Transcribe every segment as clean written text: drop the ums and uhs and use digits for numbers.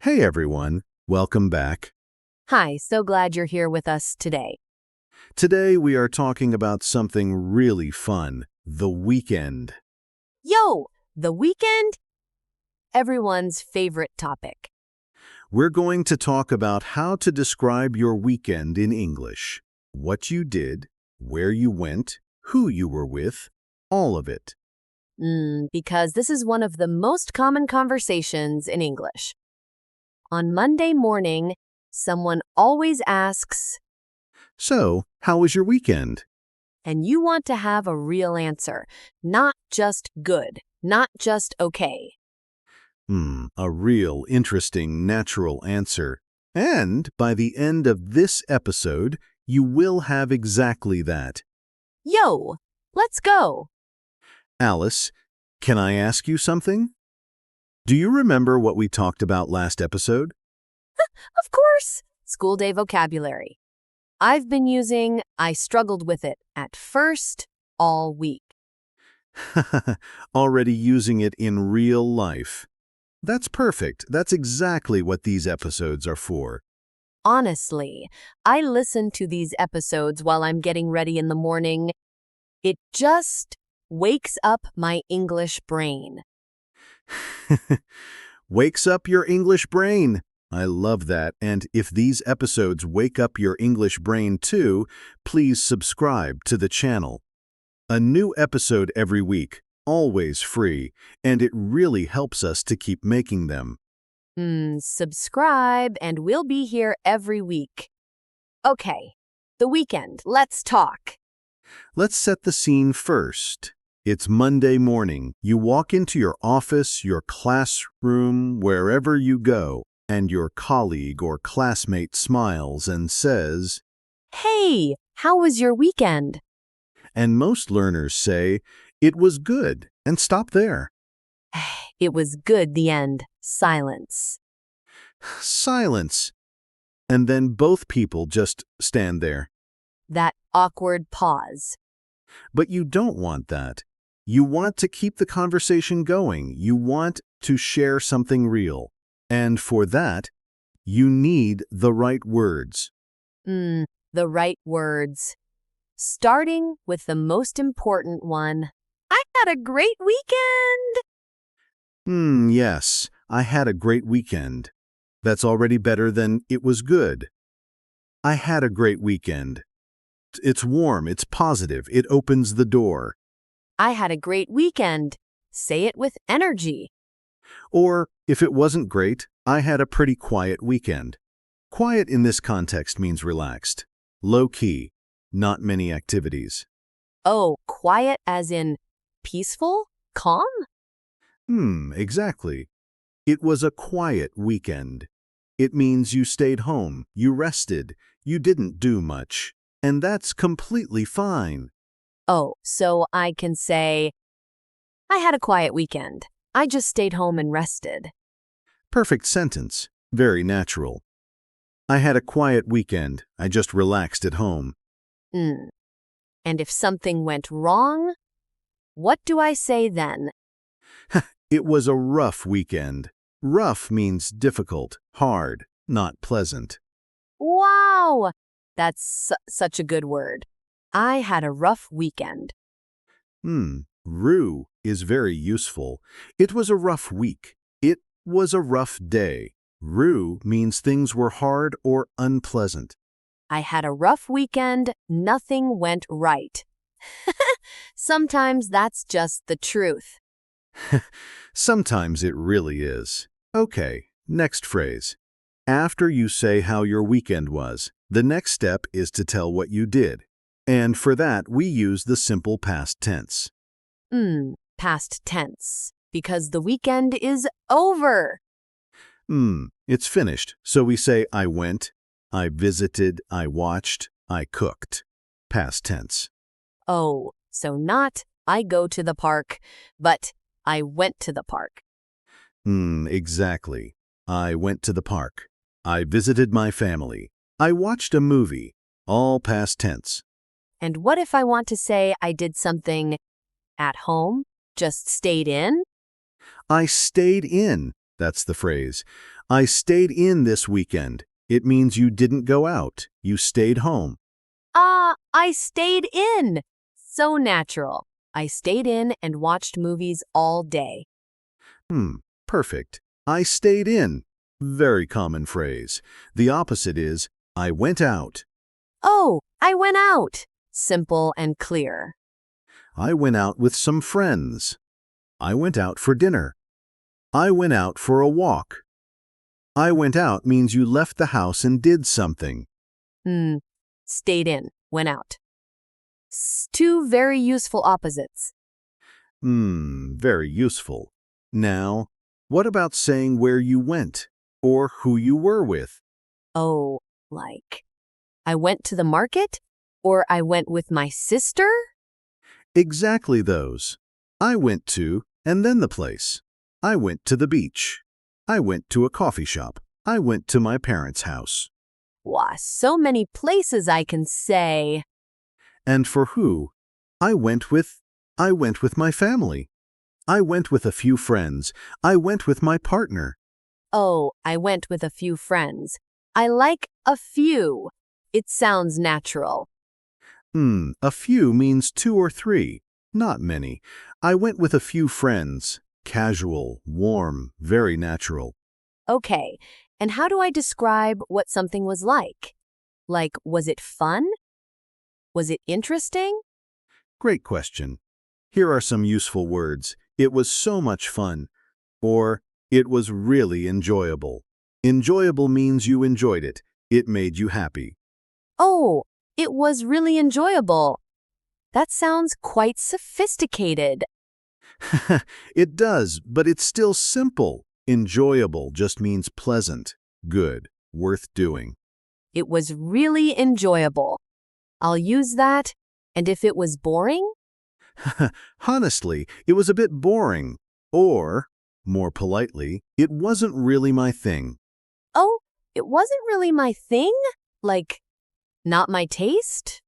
Hey everyone, welcome back. Hi, so glad you're here with us today. Today we are talking about something really fun, the weekend. Yo, the weekend? Everyone's favorite topic. We're going to talk about how to describe your weekend in English. What you did, where you went, who you were with, all of it. Because this is one of the most common conversations in English. On Monday morning, someone always asks, So, how was your weekend? and you want to have a real answer, not just good, not just okay. A real, interesting, natural answer. And by the end of this episode, you will have exactly that. Yo, let's go. Alice, can I ask you something? Do you remember what we talked about last episode? Of course, school day vocabulary. I've been using I struggled with it at first all week. Already using it in real life. That's perfect. That's exactly what these episodes are for. Honestly, I listen to these episodes while I'm getting ready in the morning. It just wakes up my English brain. Wakes up your English brain. I love that. And if these episodes wake up your English brain too, please subscribe to the channel. A new episode every week, always free, and it really helps us to keep making them. Subscribe and we'll be here every week. Okay, the weekend, let's talk. Let's set the scene first. It's Monday morning. You walk into your office, your classroom, wherever you go, and your colleague or classmate smiles and says, Hey, how was your weekend? and most learners say, it was good, and stop there. It was good, the end. Silence. Silence. And then both people just stand there. That awkward pause. But you don't want that. You want to keep the conversation going. You want to share something real. And for that, you need the right words. The right words. Starting with the most important one. I had a great weekend. Yes, I had a great weekend. That's already better than it was good. I had a great weekend. It's warm, it's positive, it opens the door. I had a great weekend. Say it with energy. Or, if it wasn't great, I had a pretty quiet weekend. Quiet in this context means relaxed, low-key, not many activities. Oh, quiet as in peaceful? Calm? Exactly. It was a quiet weekend. It means you stayed home, you rested, you didn't do much. And that's completely fine. Oh, so I can say, I had a quiet weekend. I just stayed home and rested. Perfect sentence. Very natural. I had a quiet weekend. I just relaxed at home. And if something went wrong, what do I say then? It was a rough weekend. Rough means difficult, hard, not pleasant. Wow! That's such a good word. I had a rough weekend. Rue is very useful. It was a rough week. It was a rough day. Rue means things were hard or unpleasant. I had a rough weekend. Nothing went right. Sometimes that's just the truth. Sometimes it really is. Okay, next phrase. After you say how your weekend was, the next step is to tell what you did. And for that, we use the simple past tense. Past tense. Because the weekend is over. It's finished. So we say I went, I visited, I watched, I cooked. Past tense. Oh, so not I go to the park, but I went to the park. Exactly. I went to the park. I visited my family. I watched a movie. All past tense. And what if I want to say I did something at home? Just stayed in? I stayed in. That's the phrase. I stayed in this weekend. It means you didn't go out. You stayed home. I stayed in. So natural. I stayed in and watched movies all day. Perfect. I stayed in. Very common phrase. The opposite is, I went out. Oh, I went out. Simple and clear. I went out with some friends. I went out for dinner. I went out for a walk. I went out means you left the house and did something. Stayed in, went out. Two very useful opposites. Very useful. Now, what about saying where you went or who you were with? Oh, like, I went to the market or I went with my sister? Exactly those. I went to, and then the place. I went to the beach. I went to a coffee shop. I went to my parents' house. Wow, so many places I can say. And for who? I went with my family. I went with a few friends. I went with my partner. Oh, I went with a few friends. I like a few. It sounds natural. A few means 2 or 3, not many. I went with a few friends. Casual, warm, very natural. Okay, and how do I describe what something was like? Like, was it fun? Was it interesting? Great question. Here are some useful words. It was so much fun. Or, it was really enjoyable. Enjoyable means you enjoyed it. It made you happy. Oh, it was really enjoyable. That sounds quite sophisticated. It does, but it's still simple. Enjoyable just means pleasant, good, worth doing. It was really enjoyable. I'll use that. And if it was boring? Honestly, it was a bit boring. Or, more politely, it wasn't really my thing. Oh, it wasn't really my thing? Like, not my taste?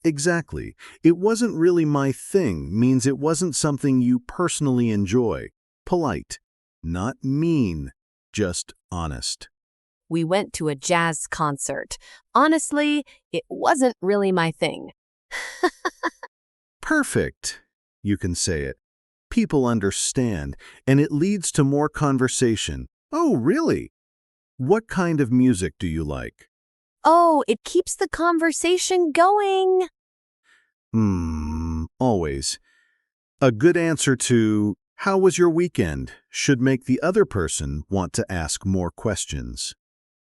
Exactly. It wasn't really my thing means it wasn't something you personally enjoy. Polite. Not mean. Just honest. We went to a jazz concert. Honestly, it wasn't really my thing. Perfect. You can say it. People understand, and it leads to more conversation. Oh, really? What kind of music do you like? Oh, it keeps the conversation going. Always. A good answer to, how was your weekend, should make the other person want to ask more questions.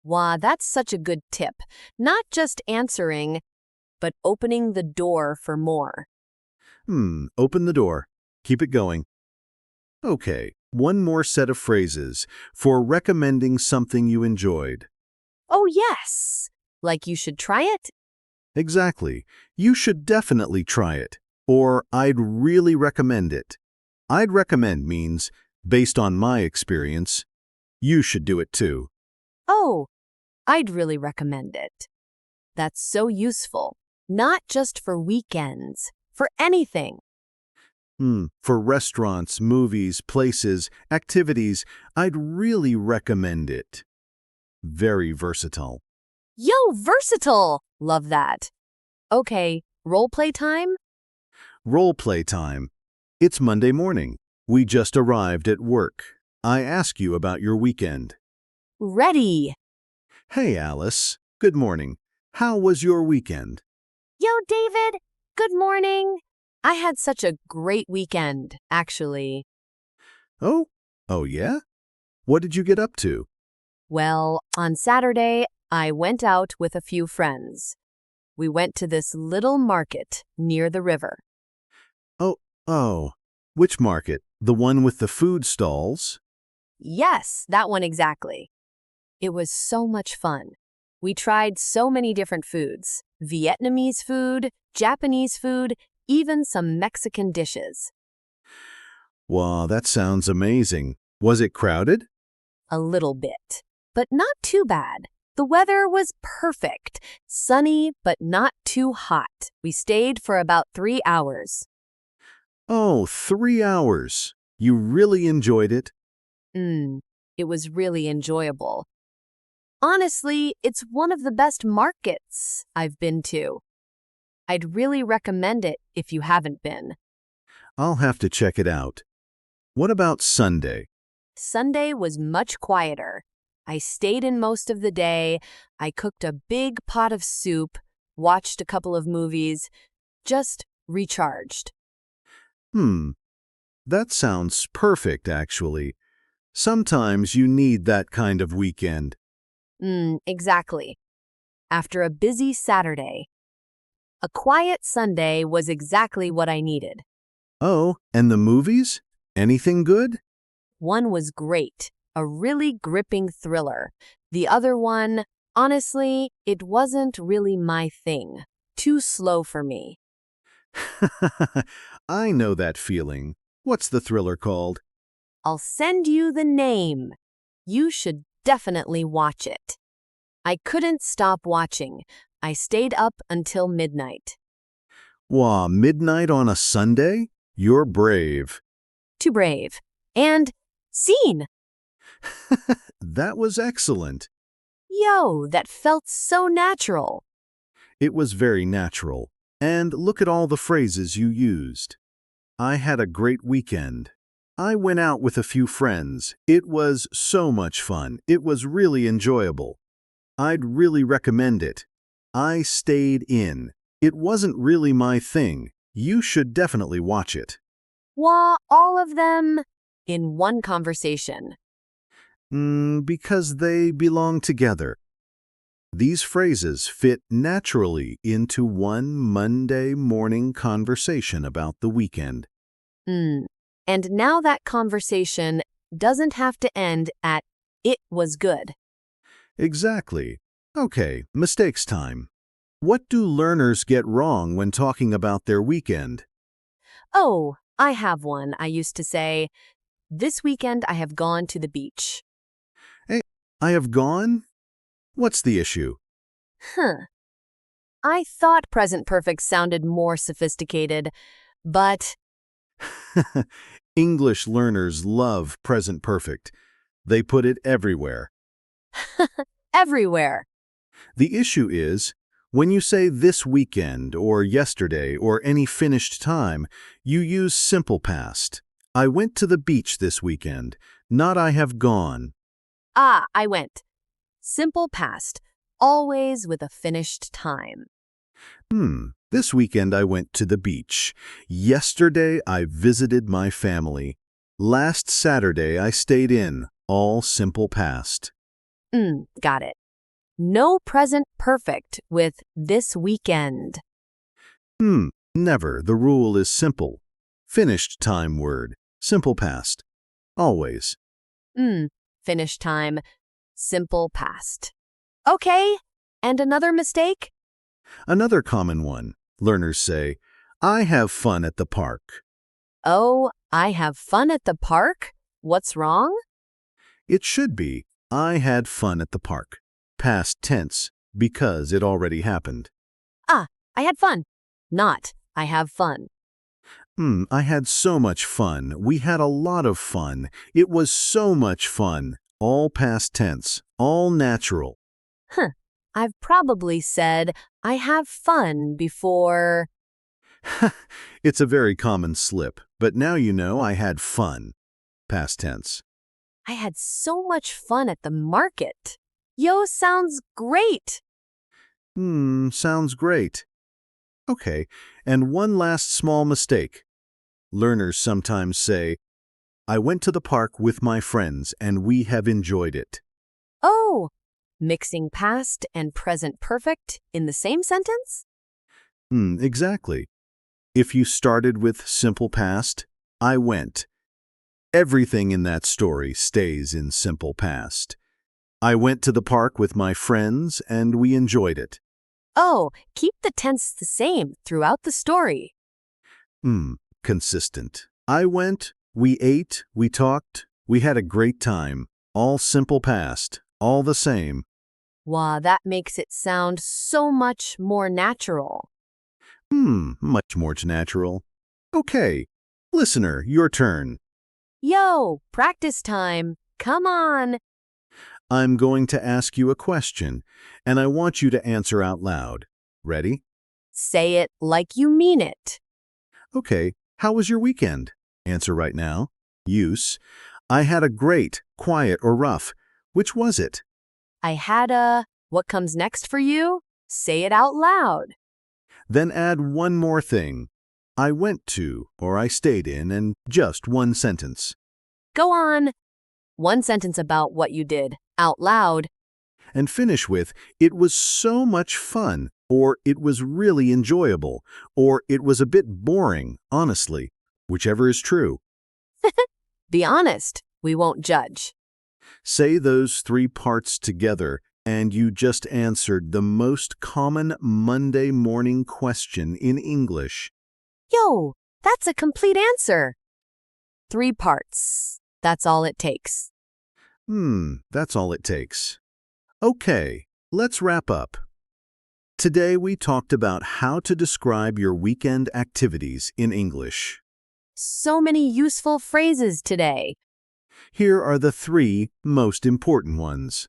Wow, that's such a good tip. Not just answering, but opening the door for more. Open the door. Keep it going. Okay, one more set of phrases for recommending something you enjoyed. Oh, yes. Like you should try it? Exactly. You should definitely try it. Or I'd really recommend it. I'd recommend means, based on my experience, you should do it too. Oh, I'd really recommend it. That's so useful. Not just for weekends, for anything. For restaurants, movies, places, activities, I'd really recommend it. Very versatile. Yo, versatile! Love that. Okay, role play time? Role play time. It's Monday morning. We just arrived at work. I ask you about your weekend. Ready. Hey, Alice. Good morning. How was your weekend? Yo, David. Good morning. I had such a great weekend, actually. Oh yeah? What did you get up to? Well, on Saturday, I went out with a few friends. We went to this little market near the river. Oh, which market? The one with the food stalls? Yes, that one exactly. It was so much fun. We tried so many different foods. Vietnamese food, Japanese food, even some Mexican dishes. Wow, that sounds amazing. Was it crowded? A little bit, but not too bad. The weather was perfect, sunny but not too hot. We stayed for about 3 hours. Oh, 3 hours. You really enjoyed it? It was really enjoyable. Honestly, it's one of the best markets I've been to. I'd really recommend it if you haven't been. I'll have to check it out. What about Sunday? Sunday was much quieter. I stayed in most of the day. I cooked a big pot of soup, watched a couple of movies, just recharged. Hmm, that sounds perfect, actually. Sometimes you need that kind of weekend. Exactly. After a busy Saturday, a quiet Sunday was exactly what I needed. Oh, and the movies? Anything good? One was great, a really gripping thriller. The other one, honestly, it wasn't really my thing. Too slow for me. I know that feeling. What's the thriller called? I'll send you the name. You should definitely watch it. I couldn't stop watching. I stayed up until midnight. Wah, midnight on a Sunday? You're brave. Too brave. And scene. That was excellent. Yo, that felt so natural. It was very natural. And look at all the phrases you used. I had a great weekend. I went out with a few friends. It was so much fun. It was really enjoyable. I'd really recommend it. I stayed in. It wasn't really my thing. You should definitely watch it. All of them in one conversation. Because they belong together. These phrases fit naturally into one Monday morning conversation about the weekend. And now that conversation doesn't have to end at "it was good." Exactly. Okay, mistakes time. What do learners get wrong when talking about their weekend? Oh, I have one. I used to say, "This weekend I have gone to the beach." Hey, I have gone? What's the issue? I thought present perfect sounded more sophisticated, but English learners love present perfect. They put it everywhere. everywhere. The issue is, when you say this weekend or yesterday or any finished time, you use simple past. I went to the beach this weekend, not I have gone. I went. Simple past, always with a finished time. This weekend I went to the beach. Yesterday I visited my family. Last Saturday I stayed in, all simple past. Got it. No present perfect with this weekend. Never. The rule is simple. Finished time word, simple past. Always. Finished time, simple past. Okay, and another mistake? Another common one. Learners say, I have fun at the park. Oh, I have fun at the park? What's wrong? It should be, I had fun at the park. Past tense, because it already happened. I had fun. Not, I have fun. I had so much fun. We had a lot of fun. It was so much fun. All past tense, all natural. I've probably said, I have fun before. It's a very common slip, but now you know I had fun. Past tense. I had so much fun at the market. Yo, sounds great. Sounds great. Okay, and one last small mistake. Learners sometimes say, I went to the park with my friends and we have enjoyed it. Oh, mixing past and present perfect in the same sentence? Exactly. If you started with simple past, I went. Everything in that story stays in simple past. I went to the park with my friends and we enjoyed it. Oh, keep the tense the same throughout the story. Consistent. I went, we ate, we talked, we had a great time. All simple past, all the same. Wow, that makes it sound so much more natural. Much more natural. Okay, listener, your turn. Yo, practice time. Come on. I'm going to ask you a question, and I want you to answer out loud. Ready? Say it like you mean it. Okay, how was your weekend? Answer right now. Use. I had a great, quiet, or rough. Which was it? I had a. What comes next for you? Say it out loud. Then add one more thing. I went to, or I stayed in, and just one sentence. Go on. One sentence about what you did, out loud. And finish with, it was so much fun, or it was really enjoyable, or it was a bit boring, honestly. Whichever is true. Be honest. We won't judge. Say those three parts together, and you just answered the most common Monday morning question in English. Yo, that's a complete answer. 3 parts. That's all it takes. That's all it takes. Okay, let's wrap up. Today we talked about how to describe your weekend activities in English. So many useful phrases today. Here are the 3 most important ones.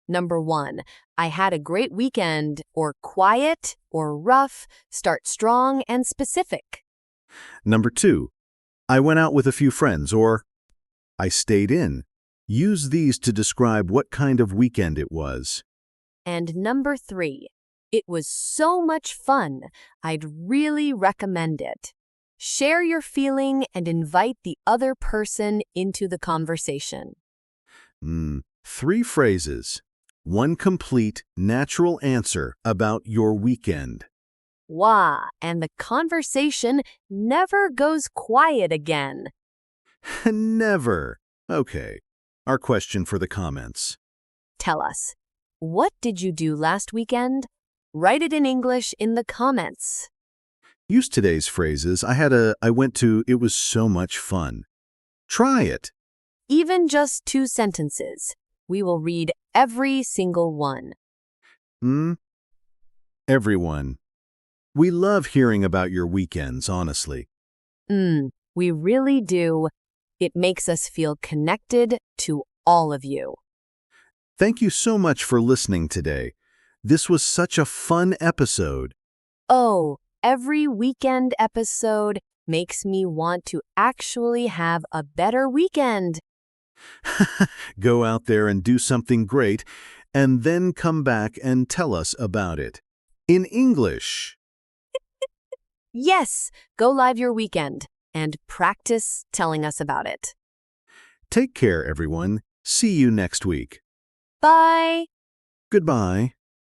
Number 1, I had a great weekend, or quiet, or rough, start strong and specific. Number 2, I went out with a few friends, or I stayed in. Use these to describe what kind of weekend it was. And number 3, it was so much fun. I'd really recommend it. Share your feeling and invite the other person into the conversation. 3 phrases. 1 complete, natural answer about your weekend. Wow, and the conversation never goes quiet again. Never. Okay. Our question for the comments. Tell us, what did you do last weekend? Write it in English in the comments. Use today's phrases. I went to, it was so much fun. Try it. Even just 2 sentences. We will read every single one. Everyone. We love hearing about your weekends, honestly. We really do. It makes us feel connected to all of you. Thank you so much for listening today. This was such a fun episode. Oh, every weekend episode makes me want to actually have a better weekend. Go out there and do something great, and then come back and tell us about it. In English. Yes, go live your weekend and practice telling us about it. Take care, everyone. See you next week. Bye. Goodbye.